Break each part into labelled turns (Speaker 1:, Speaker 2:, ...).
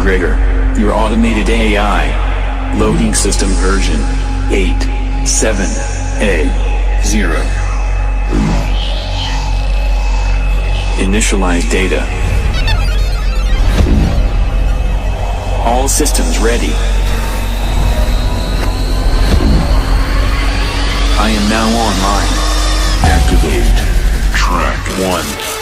Speaker 1: Gregor, your automated AI. Loading system version 8.7.A.0. Initialize data. All systems ready. I am now online.
Speaker 2: Activate track 1.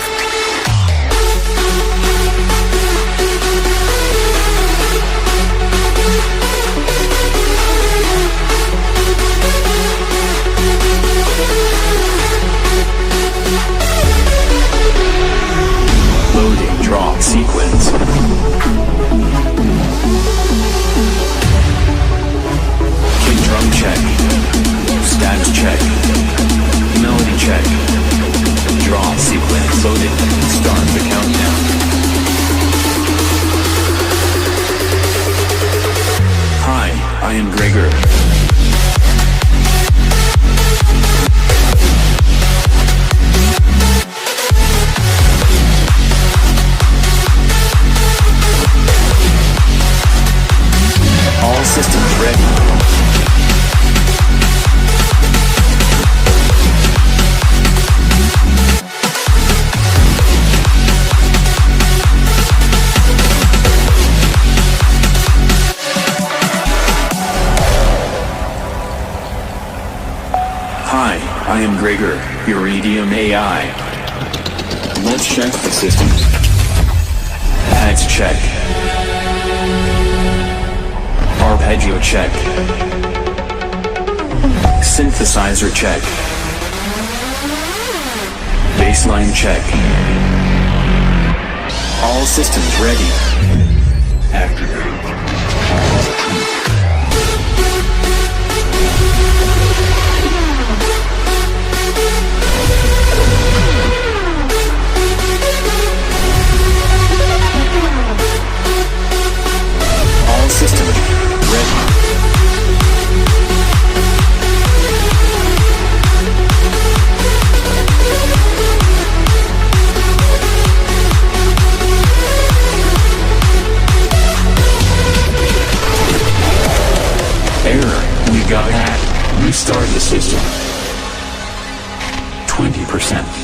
Speaker 1: Loading drop sequence. Kick drum check. Status check. Melody check. Drop sequence loaded. Start the countdown. Hi, I am Gregor. All systems ready. Hi, I am Gregor, your EDM AI. Let's check the systems. Pads check. Arpeggio check. Synthesizer check. Bassline check. All systems ready.
Speaker 2: Activate.
Speaker 1: All systems ready. Error, we got hacked. Restart the system. 20%.